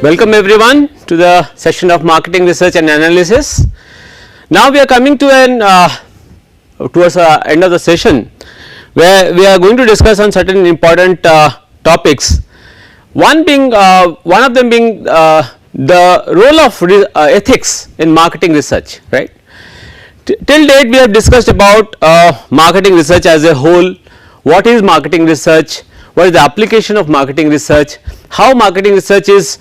Welcome everyone to the session of marketing research and analysis. Now we are coming to towards the end of the session where we are going to discuss on certain important topics. One of them being the role of ethics in marketing research, right. Till date we have discussed about marketing research as a whole, what is marketing research, what is the application of marketing research, how marketing research is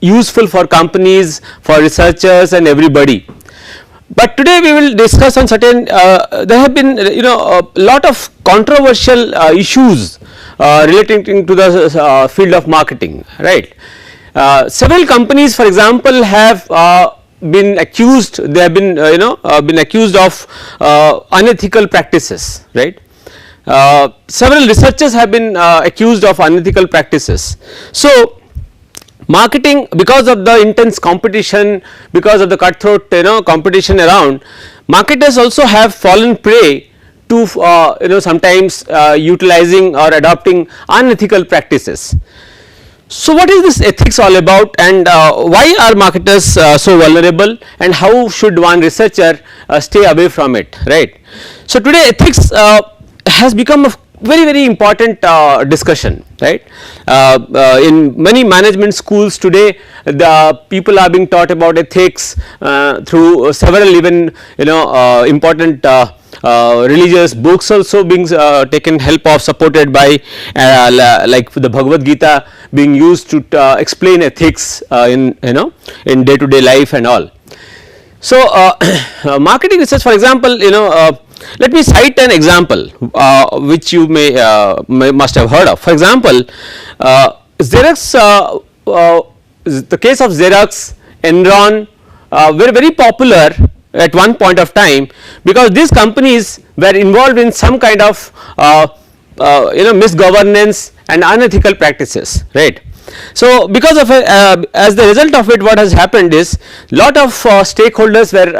useful for companies, for researchers and everybody. But today we will discuss on certain there have been a lot of controversial issues relating to the field of marketing, right. Several companies, for example, have been accused, they have been been accused of unethical practices, right. Several researchers have been accused of unethical practices. So marketing, because of the intense competition, because of the cutthroat competition around, marketers also have fallen prey to sometimes utilizing or adopting unethical practices. So what is this ethics all about, and why are marketers so vulnerable, and how should one researcher stay away from it, right. So today ethics has become a very important discussion, right. In many management schools today the people are being taught about ethics through several even important religious books also being taken help of, supported by like the Bhagavad Gita being used to explain ethics in day to day life and all. So marketing research, for example, let me cite an example which you must have heard of. For example, Xerox, the case of Xerox, Enron were very popular at one point of time because these companies were involved in some kind of misgovernance and unethical practices, right. So because of as the result of it, what has happened is lot of stakeholders were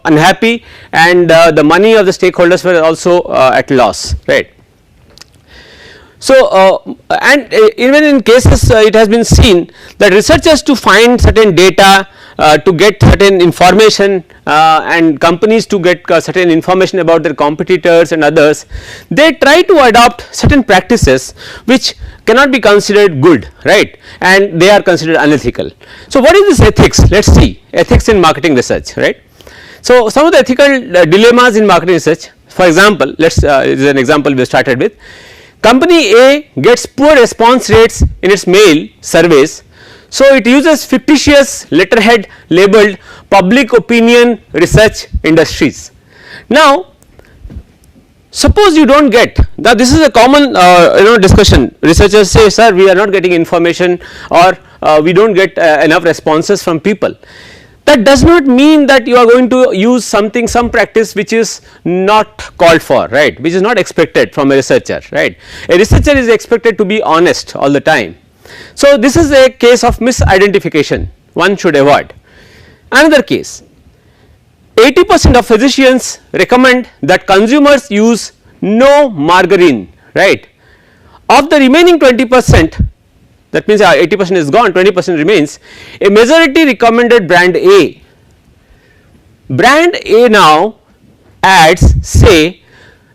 unhappy, and the money of the stakeholders were also at loss, right. So and even in cases it has been seen that researchers, to find certain data, to get certain information and companies to get certain information about their competitors and others, they try to adopt certain practices which cannot be considered good, right, and they are considered unethical. So what is this ethics? Let us see ethics in marketing research, right. So some of the ethical dilemmas in marketing research, for example, let us this is an example we started with. Company A gets poor response rates in its mail surveys, so it uses fictitious letterhead labeled public opinion research industries. Now suppose you do not get, now this is a common discussion, researchers say, sir, we are not getting information, or we do not get enough responses from people. That does not mean that you are going to use some practice which is not called for, right, which is not expected from a researcher, right. A researcher is expected to be honest all the time. So this is a case of misidentification one should avoid. Another case, 80% of physicians recommend that consumers use no margarine, right. Of the remaining 20%, that means 80% is gone, 20% remains, a majority recommended brand A. Brand A now adds, say,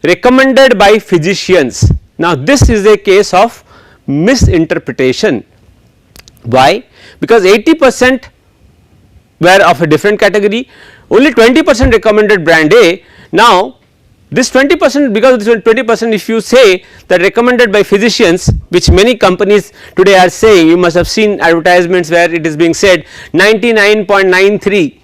recommended by physicians. Now this is a case of misinterpretation. Why? Because 80% were of a different category, only 20% recommended brand A. Now this 20%, because of this 20%, if you say that recommended by physicians, which many companies today are saying, you must have seen advertisements where it is being said 99.93,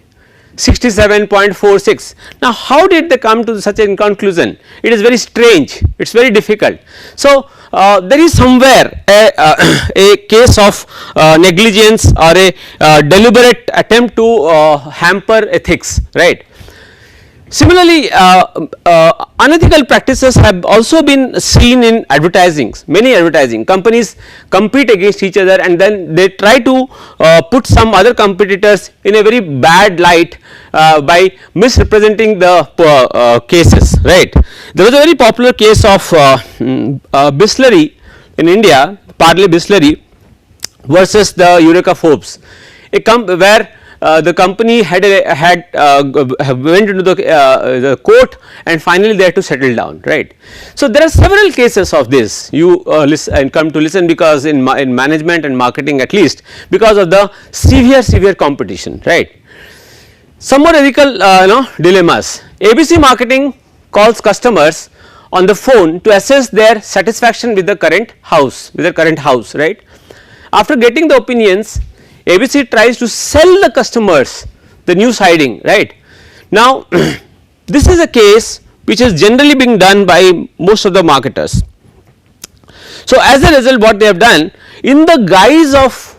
67.46. Now how did they come to such a conclusion? It is very strange, it is very difficult. So there is somewhere a case of negligence or a deliberate attempt to hamper ethics, right. Similarly, unethical practices have also been seen in advertising. Many advertising companies compete against each other, and then they try to put some other competitors in a very bad light by misrepresenting the cases, right. There was a very popular case of Bisleri in India, Parle Bisleri, versus the Eureka Forbes, where the company had went into the court and finally they had to settle down, right. So, there are several cases of this you listen and come to listen, because in management and marketing, at least because of the severe competition, right. Some more ethical dilemmas. ABC Marketing calls customers on the phone to assess their satisfaction with the current house, right. After getting the opinions, ABC tries to sell the customers the new siding, right. Now, this is a case which is generally being done by most of the marketers. So, as a result, what they have done, in the guise of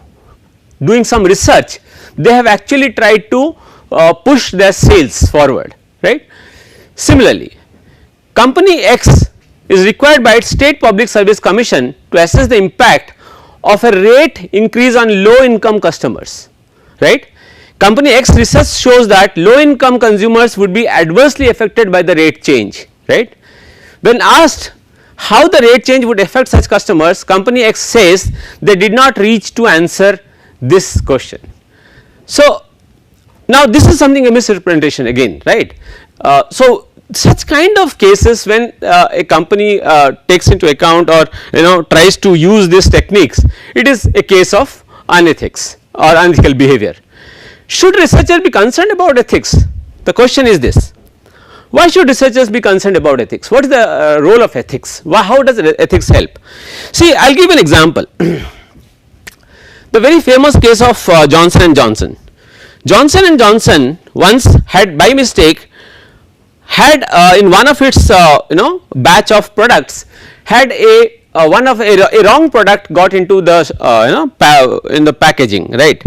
doing some research, they have actually tried to push their sales forward, right. Similarly, company X is required by its state public service commission to assess the impact of a rate increase on low income customers, right. Company X research shows that low income consumers would be adversely affected by the rate change, right. When asked how the rate change would affect such customers, company X says they did not reach to answer this question. So, now this is something a misrepresentation again, right. So, such kind of cases, when a company takes into account or tries to use these techniques, it is a case of unethics or unethical behavior. Should researchers be concerned about ethics? The question is this: why should researchers be concerned about ethics? What is the role of ethics? How does ethics help? See, I will give an example. The very famous case of Johnson and Johnson. Johnson and Johnson once had by mistake had in one of its batch of products had a wrong product got into the in the packaging, right.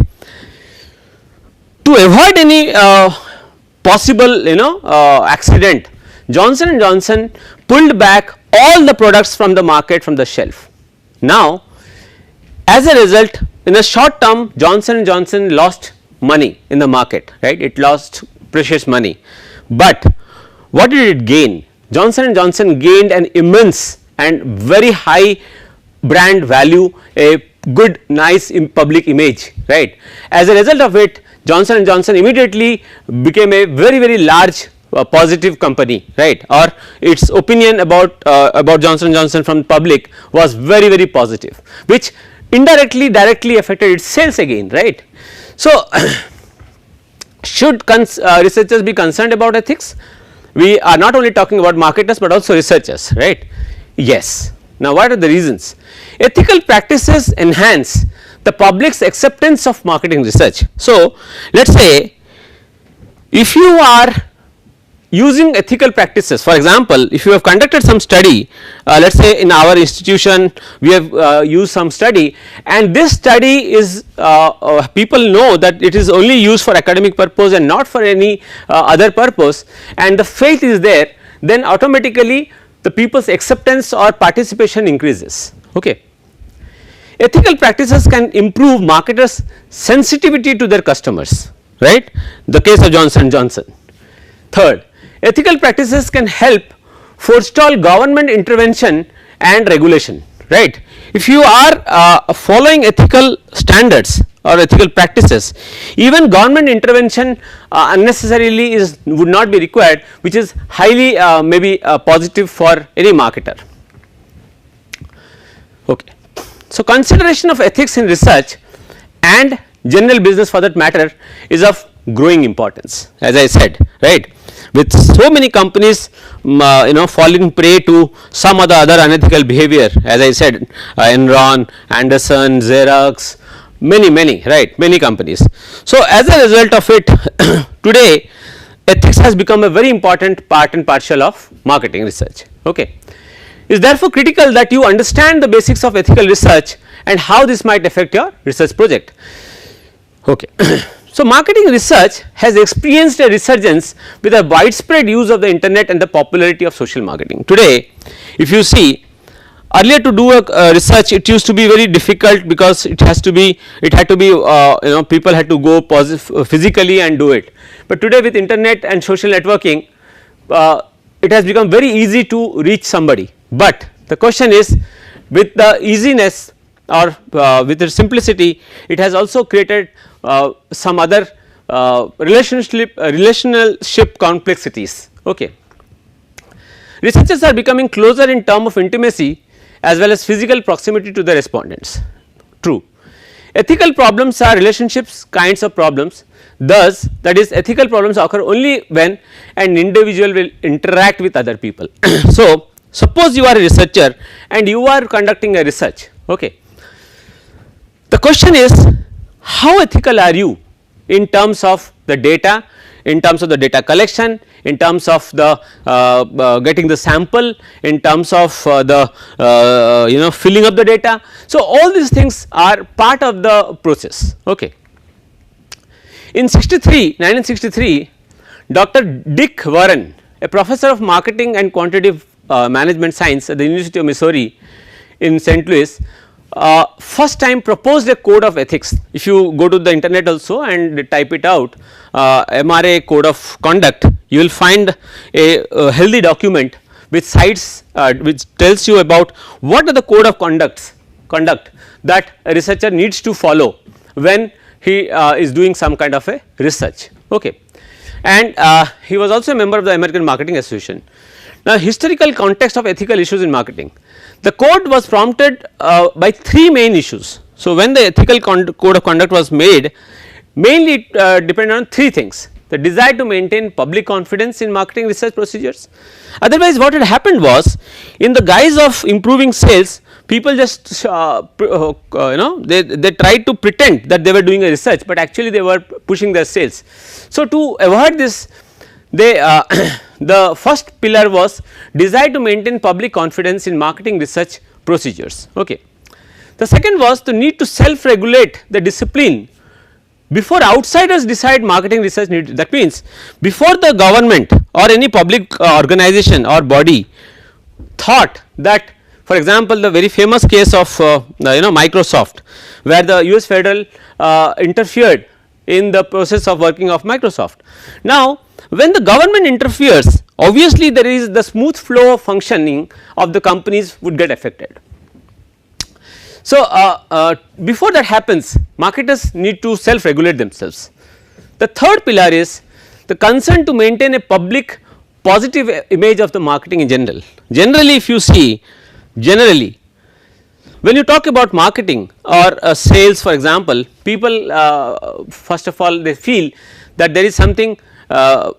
To avoid any possible accident, Johnson and Johnson pulled back all the products from the market, from the shelf. Now, as a result, in a short term, Johnson and Johnson lost money in the market, right. It lost precious money, but what did it gain? Johnson and Johnson gained an immense and very high brand value, a good nice public image, right. As a result of it, Johnson and Johnson immediately became a very large positive company, right, or its opinion about Johnson and Johnson from public was very positive, which directly affected its sales again, right. So, should researchers be concerned about ethics? We are not only talking about marketers, but also researchers, right. Yes. Now, what are the reasons? Ethical practices enhance the public's acceptance of marketing research. So, let us say if you are using ethical practices, for example, if you have conducted some study, let us say in our institution we have used some study, and this study is people know that it is only used for academic purpose and not for any other purpose, and the faith is there, then automatically the people's acceptance or participation increases. Okay. Ethical practices can improve marketers' sensitivity to their customers, right, the case of Johnson and Johnson. Third, ethical practices can help forestall government intervention and regulation, right. If you are following ethical standards or ethical practices, even government intervention unnecessarily would not be required, which is highly maybe positive for any marketer. Okay. So, consideration of ethics in research and general business for that matter is of growing importance, as I said, right. With so many companies falling prey to some other unethical behavior, as I said, Enron, Anderson, Xerox, many right, many companies. So, as a result of it today ethics has become a very important part and parcel of marketing research. Okay. It is therefore critical that you understand the basics of ethical research and how this might affect your research project. Okay. So, marketing research has experienced a resurgence with a widespread use of the internet and the popularity of social marketing. Today, if you see, earlier to do a research, it used to be very difficult because it had to be people had to go physically and do it. But today with internet and social networking, it has become very easy to reach somebody. But the question is, with the easiness, or with its simplicity, it has also created some other relationship complexities. Okay. Researchers are becoming closer in term of intimacy as well as physical proximity to the respondents. True. Ethical problems are relationships kinds of problems, thus that is ethical problems occur only when an individual will interact with other people. So, suppose you are a researcher and you are conducting a research. Okay. The question is, how ethical are you in terms of the data, in terms of the data collection, in terms of the getting the sample, in terms of the filling up the data. So, all these things are part of the process. Okay. In 1963, Dr. Dick Warren, a professor of marketing and quantitative management science at the University of Missouri in St. Louis, first time proposed a code of ethics. If you go to the internet also and type it out, MRA code of conduct, you will find a healthy document which cites which tells you about what are the code of conduct that a researcher needs to follow when he is doing some kind of a research. Okay. And he was also a member of the American Marketing Association. Now, historical context of ethical issues in marketing. The code was prompted by three main issues. So, when the ethical code of conduct was made, mainly it depended on three things: the desire to maintain public confidence in marketing research procedures. Otherwise, what had happened was, in the guise of improving sales, people just they tried to pretend that they were doing a research, but actually they were pushing their sales. So, to avoid this, they the first pillar was desire to maintain public confidence in marketing research procedures. Okay. The second was the need to self regulate the discipline before outsiders decide marketing research need. That means, before the government or any public organization or body thought that, for example, the very famous case of Microsoft, where the US federal interfered in the process of working of Microsoft. Now, when the government interferes, obviously there is the smooth flow of functioning of the companies would get affected. So, before that happens, marketers need to self regulate themselves. The third pillar is the concern to maintain a public positive image of the marketing in general. Generally, if you see, generally when you talk about marketing or sales, for example, people first of all they feel that there is something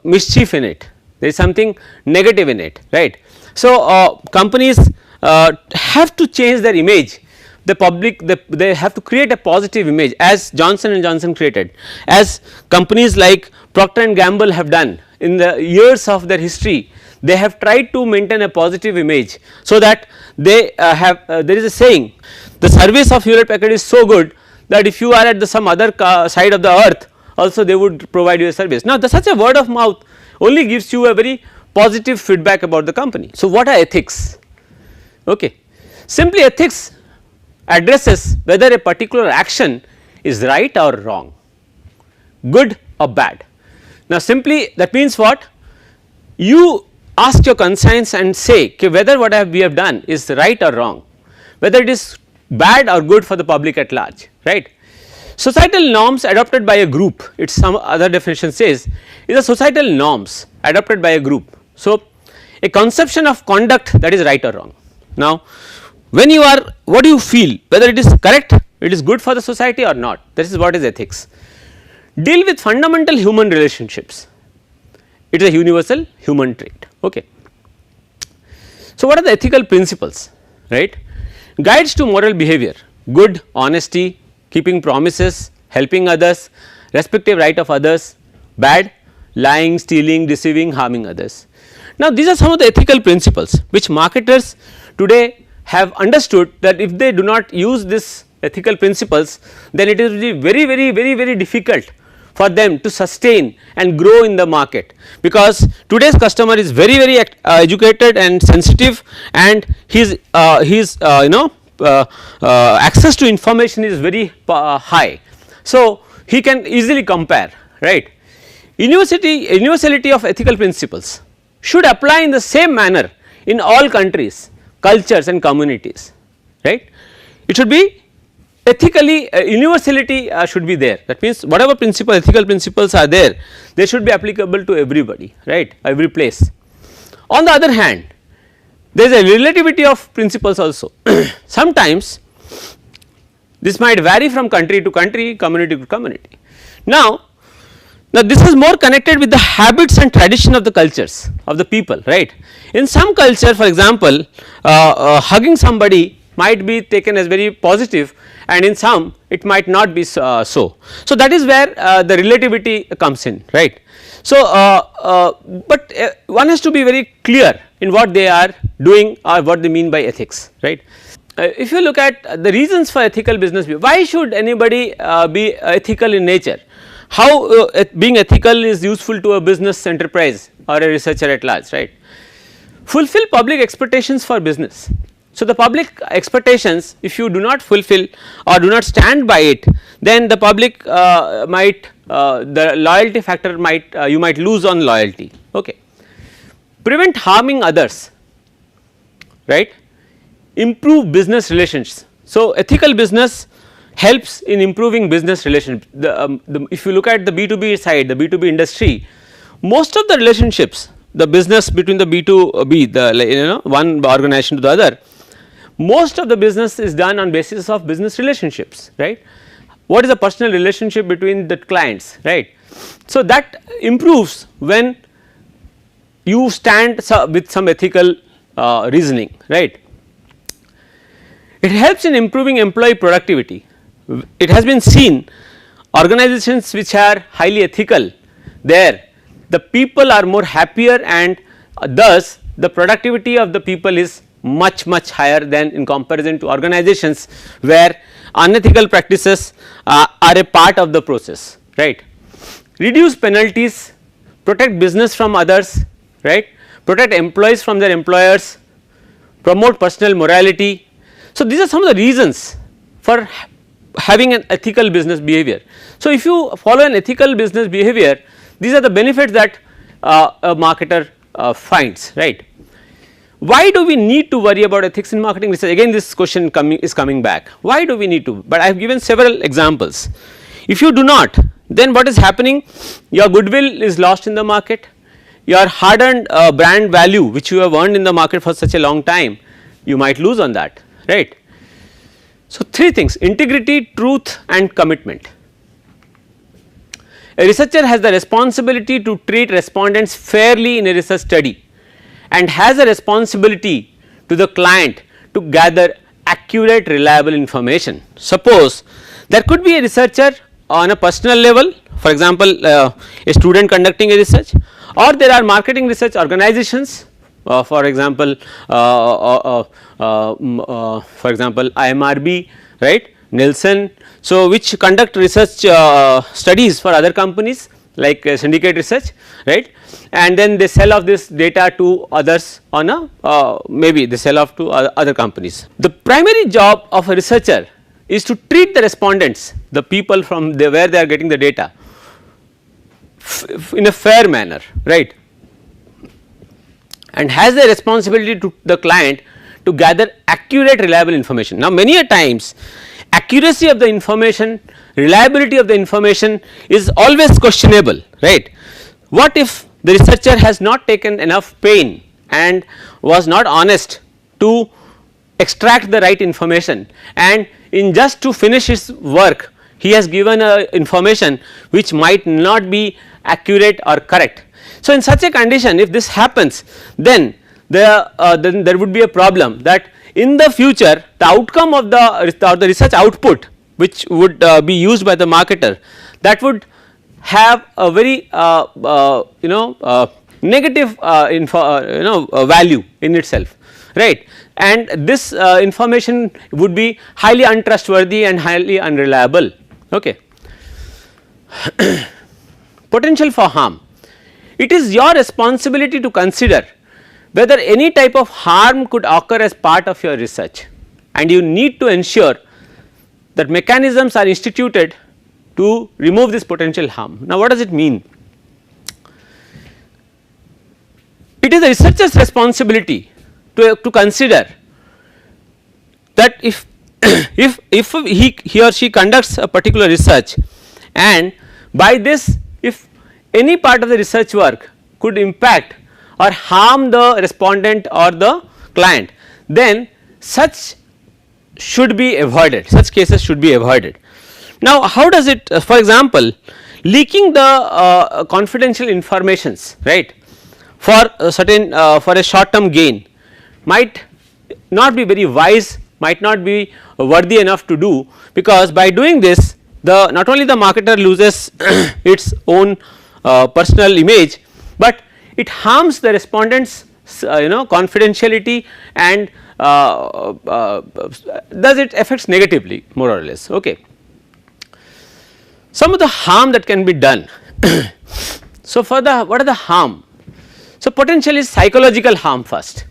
mischief in it, there is something negative in it, right. So, companies have to change their image, the public they have to create a positive image, as Johnson and Johnson created, as companies like Procter and Gamble have done in the years of their history. They have tried to maintain a positive image, so that they have there is a saying, the service of Hewlett Packard is so good that if you are at the some other side of the earth also they would provide you a service. Now, such a word of mouth only gives you a very positive feedback about the company. So, what are ethics? Okay. Simply, ethics addresses whether a particular action is right or wrong, good or bad. Now, simply that means what? You ask your conscience and say whether what we have done is right or wrong, whether it is bad or good for the public at large, right. Societal norms adopted by a group, it is some other definition says, is a societal norms adopted by a group. So, a conception of conduct that is right or wrong. Now, when you are, what do you feel, whether it is correct, it is good for the society or not, this is what is ethics. Deal with fundamental human relationships, it is a universal human trait. Okay. So, what are the ethical principles, right? Guides to moral behavior: good, honesty, keeping promises, helping others, respective right of others; bad, lying, stealing, deceiving, harming others. Now, these are some of the ethical principles which marketers today have understood, that if they do not use this ethical principles, then it is very difficult for them to sustain and grow in the market, because today's customer is very educated and sensitive, and his access to information is very high. So, he can easily compare, right. Universality of ethical principles should apply in the same manner in all countries, cultures and communities, right. It should be ethically universality should be there. That means whatever ethical principles are there, they should be applicable to everybody, right, every place. On the other hand, there is a relativity of principles also. Sometimes this might vary from country to country, community to community. Now this is more connected with the habits and tradition of the cultures of the people, right. In some culture, for example, hugging somebody might be taken as very positive, and in some it might not be so. So that is where the relativity comes in, right. So but one has to be very clear in what they are doing or what they mean by ethics, right. If you look at the reasons for ethical business, why should anybody be ethical in nature? How being ethical is useful to a business enterprise or a researcher at large, right. Fulfill public expectations for business. So the public expectations, if you do not fulfill or do not stand by it, then the public might the loyalty factor might you might lose on loyalty, okay. Prevent harming others, right. Improve business relations. So ethical business helps in improving business relations. If you look at the B2B side, the B2B industry, most of the relationships, the business between the B2B, the one organization to the other, most of the business is done on basis of business relationships, right. What is the personal relationship between the clients, right. So that improves when you stand with some ethical reasoning, right. It helps in improving employee productivity. It has been seen organizations which are highly ethical, there the people are more happier, and thus the productivity of the people is much higher than in comparison to organizations where unethical practices are a part of the process, right. Reduce penalties, protect business from others, right, protect employees from their employers, promote personal morality. So these are some of the reasons for having an ethical business behavior. So if you follow an ethical business behavior, these are the benefits that a marketer finds, right. Why do we need to worry about ethics in marketing research? Again this question is coming back. Why do we need to? But I have given several examples. If you do not, then what is happening? Your goodwill is lost in the market, your hard earned brand value which you have earned in the market for such a long time, you might lose on that, right. So three things: integrity, truth and commitment. A researcher has the responsibility to treat respondents fairly in a research study and has a responsibility to the client to gather accurate, reliable information. Suppose there could be a researcher on a personal level, for example a student conducting a research, or there are marketing research organizations, for example IMRB, right, Nielsen, so which conduct research studies for other companies like syndicate research, right, and then they sell off this data to others on a maybe they sell off to other companies. The primary job of a researcher is to treat the respondents, the people from where they are getting the data, in a fair manner, right, and has the responsibility to the client to gather accurate, reliable information. Now many a times accuracy of the information, reliability of the information is always questionable, right. What if the researcher has not taken enough pain and was not honest to extract the right information, and in just to finish his work he has given information which might not be accurate or correct. So in such a condition, if this happens, then there would be a problem that in the future the outcome of the research output which would be used by the marketer, that would have a very negative value in itself, right, and this information would be highly untrustworthy and highly unreliable, okay. Potential for harm. It is your responsibility to consider whether any type of harm could occur as part of your research, and you need to ensure that mechanisms are instituted to remove this potential harm. Now what does it mean? It is the researcher's responsibility to consider that if if he or she conducts a particular research, and by this if any part of the research work could impact or harm the respondent or the client, then such should be avoided, such cases should be avoided. Now how does it, for example, leaking the confidential informations, right, for a certain for a short term gain might not be very wise, might not be worthy enough to do, because by doing this the not only the marketer loses its own personal image, but it harms the respondents confidentiality, and thus it affects negatively more or less. Okay. Some of the harm that can be done. So for the what are the harm? So potential is psychological harm first.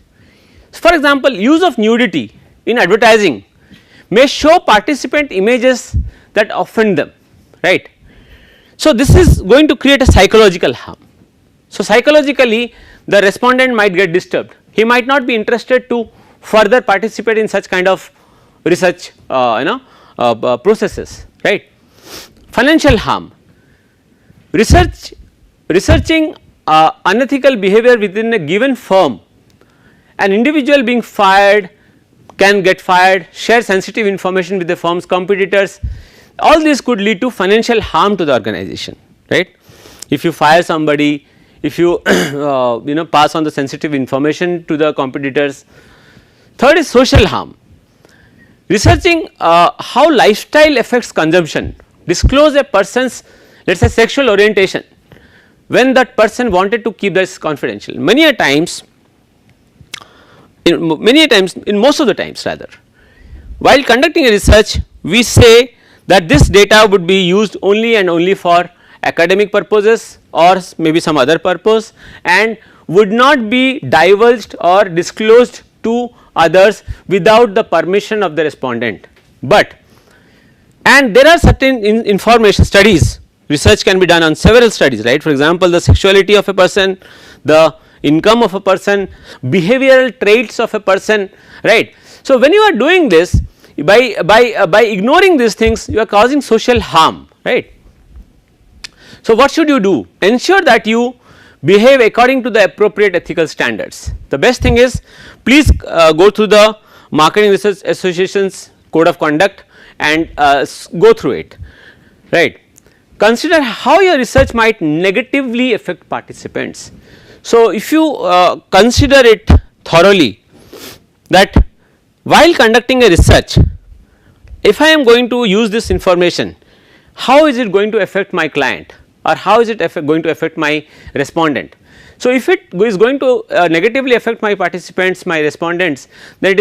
For example, use of nudity in advertising may show participant images that offend them, right. So this is going to create a psychological harm. So psychologically the respondent might get disturbed, he might not be interested to further participate in such kind of research processes, right. Financial harm, researching unethical behavior within a given firm, an individual being fired, can get fired, share sensitive information with the firm's competitors, all this could lead to financial harm to the organization, right. If you fire somebody, if you pass on the sensitive information to the competitors. Third is social harm, researching how lifestyle affects consumption, disclose a person's, let us say, sexual orientation when that person wanted to keep this confidential. Many a times, in most of the times rather, while conducting a research we say that this data would be used only and only for academic purposes or maybe some other purpose, and would not be divulged or disclosed to others without the permission of the respondent. But and there are certain information studies, research can be done on several studies, right. For example, the sexuality of a person, the income of a person, behavioral traits of a person, right. So when you are doing this, by ignoring these things you are causing social harm, right. So what should you do? Ensure that you behave according to the appropriate ethical standards. The best thing is, please go through the Marketing Research Association's code of conduct and go through it, right. Consider how your research might negatively affect participants. So if you consider it thoroughly, that while conducting a research, if I am going to use this information, how is it going to affect my client, or how is it going to affect my respondent. So if it is going to negatively affect my participants, my respondents, then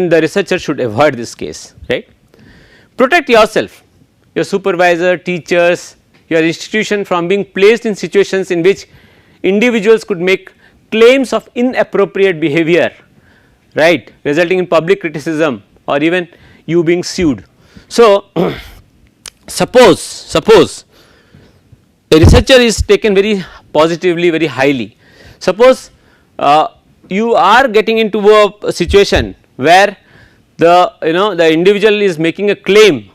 the researcher should avoid this case, right. Protect yourself, your supervisor, teachers, your institution from being placed in situations in which individuals could make claims of inappropriate behavior, right, resulting in public criticism or even you being sued. So suppose a researcher is taken very positively, very highly. Suppose you are getting into a situation where the individual is making a claim.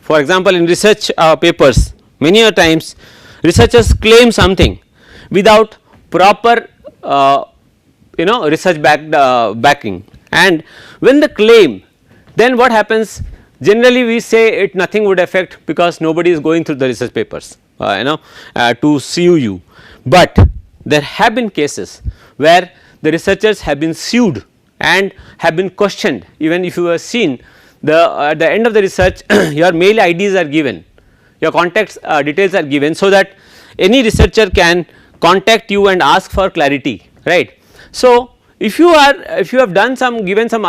For example, in research papers, many a times researchers claim something without proper research backing, and when the claim, then what happens, generally we say it nothing would affect because nobody is going through the research papers to sue you. But there have been cases where the researchers have been sued and have been questioned. Even if you have seen at the end of the research your mail IDs are given, your contact details are given, so that any researcher can contact you and ask for clarity, right. So if you have done given some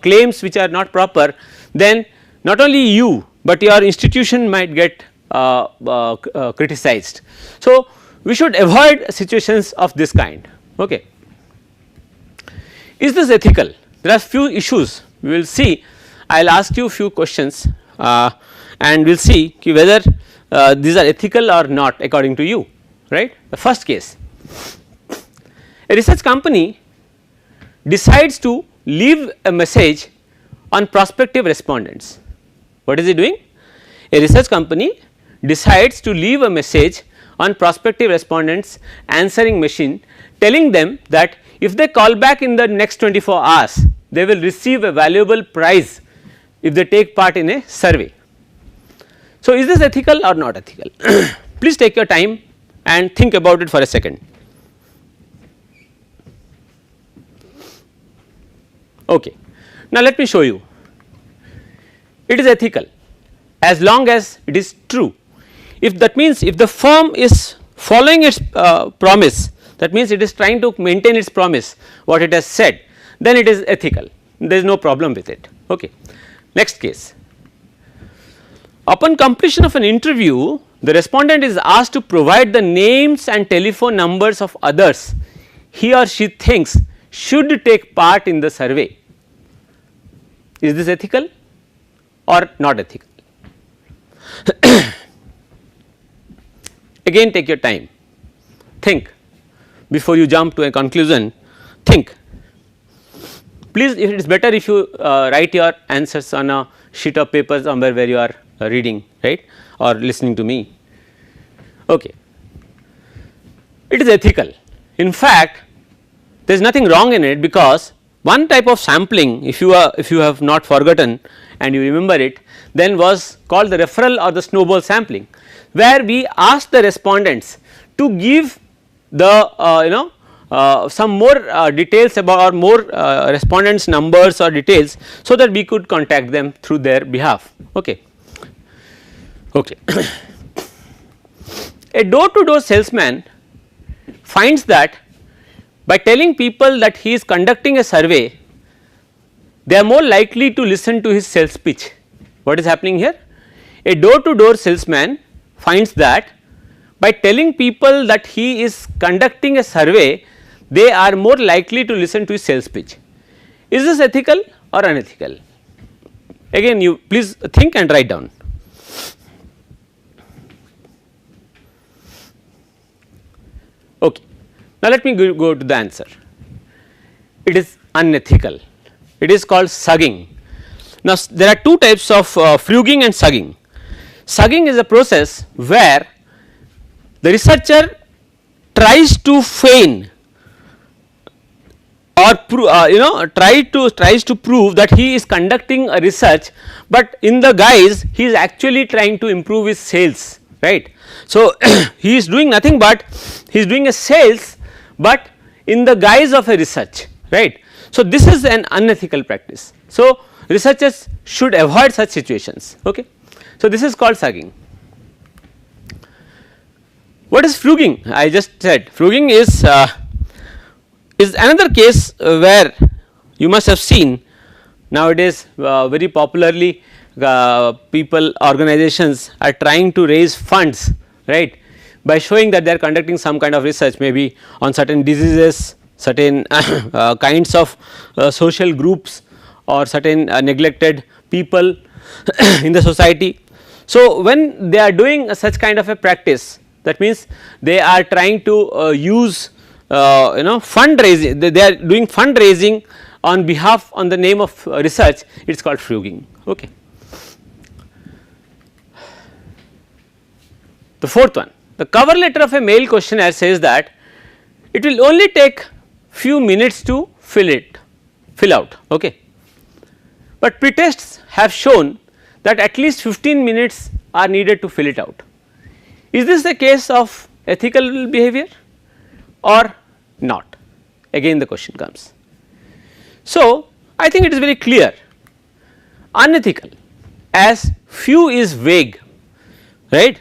claims which are not proper, then not only you but your institution might get criticized. So we should avoid situations of this kind. Okay. Is this ethical? There are few issues we will see. I will ask you few questions and we will see whether these are ethical or not according to you, right. The first case, a research company decides to leave a message on prospective respondents. What is he doing? A research company decides to leave a message on prospective respondents answering machine, telling them that if they call back in the next 24 hours, they will receive a valuable prize if they take part in a survey. So, is this ethical or not ethical? Please take your time and think about it for a second. Okay. Now, let me show you. It is ethical as long as it is true. If that means if the firm is following its promise, that means it is trying to maintain its promise what it has said, then it is ethical, there is no problem with it. Okay. Next case, upon completion of an interview, the respondent is asked to provide the names and telephone numbers of others he or she thinks should take part in the survey. Is this ethical or not ethical? Again, take your time, think before you jump to a conclusion, think. Please, if it is better if you write your answers on a sheet of paper somewhere where you are reading, right, or listening to me. Okay. It is ethical. In fact, there is nothing wrong in it, because one type of sampling, if you have not forgotten and you remember it, then was called the referral or the snowball sampling, where we asked the respondents to give the some more details about, or more respondents numbers or details, so that we could contact them through their behalf. Okay. Okay. A door to door salesman finds that by telling people that he is conducting a survey, they are more likely to listen to his sales pitch. What is happening here? A door to door salesman finds that by telling people that he is conducting a survey, they are more likely to listen to his sales pitch. Is this ethical or unethical? Again, you please think and write down. Okay. Now, let me go to the answer. It is unethical. It is called sugging. Now, there are two types of fluging and sugging. Sugging is a process where the researcher tries to feign or tries to prove that he is conducting a research, but in the guise he is actually trying to improve his sales, right. So, he is doing nothing but he is doing a sales, but in the guise of a research, right. So, this is an unethical practice. So, researchers should avoid such situations. Okay. So, this is called sugging. What is fluging? I just said fluging is another case where you must have seen nowadays very popularly people, organizations are trying to raise funds, right, by showing that they are conducting some kind of research, maybe on certain diseases, certain kinds of social groups, or certain neglected people in the society. So, when they are doing such kind of a practice, that means they are trying to use fundraising, they are doing fundraising on behalf, on the name of research, it is called fluging. Okay. The fourth one, the cover letter of a mail questionnaire says that it will only take few minutes to fill out. Okay. But pretests have shown that at least 15 minutes are needed to fill it out. Is this a case of ethical behavior or not? Again the question comes. So, I think it is very clear, unethical, as few is vague, right.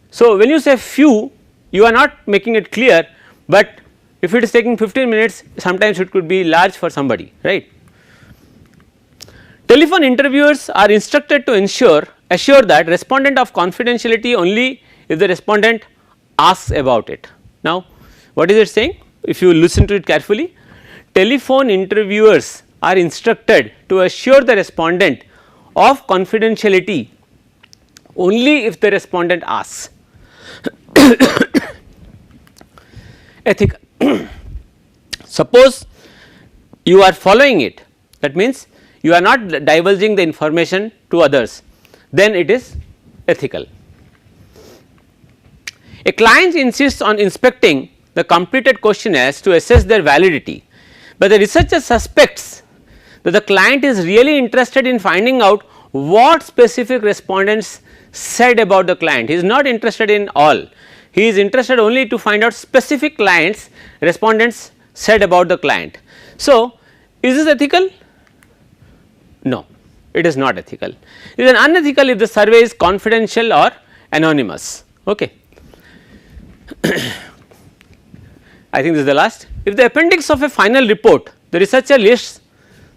So, when you say few, you are not making it clear, but if it is taking 15 minutes, sometimes it could be large for somebody, right. Telephone interviewers are instructed to assure that respondent of confidentiality only if the respondent asks about it. Now, what is it saying? If you listen to it carefully, telephone interviewers are instructed to assure the respondent of confidentiality only if the respondent asks. Ethical. Suppose you are following it, that means you are not divulging the information to others, then it is ethical. A client insists on inspecting the completed questionnaires to assess their validity, but the researcher suspects that the client is really interested in finding out what specific respondents said about the client. He is not interested in all, he is interested only to find out specific clients respondents said about the client. So, is this ethical? No, it is not ethical. It is unethical if the survey is confidential or anonymous. Okay. I think this is the last. If the appendix of a final report, the researcher lists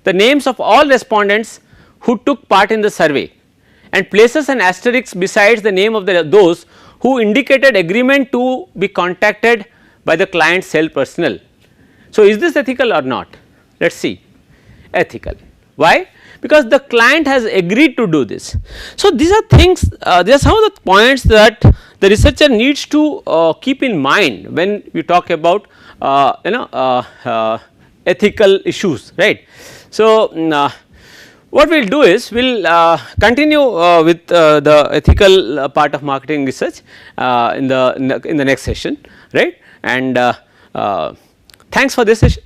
the names of all respondents who took part in the survey and places an asterisk besides the name of those who indicated agreement to be contacted by the client's sales personnel. So, is this ethical or not? Let us see. Ethical. Why? Because the client has agreed to do this. So, these are things, these are some of the points that the researcher needs to keep in mind when we talk about ethical issues, right. So, what we will do is we will continue with the ethical part of marketing research in the next session, right, and thanks for this session.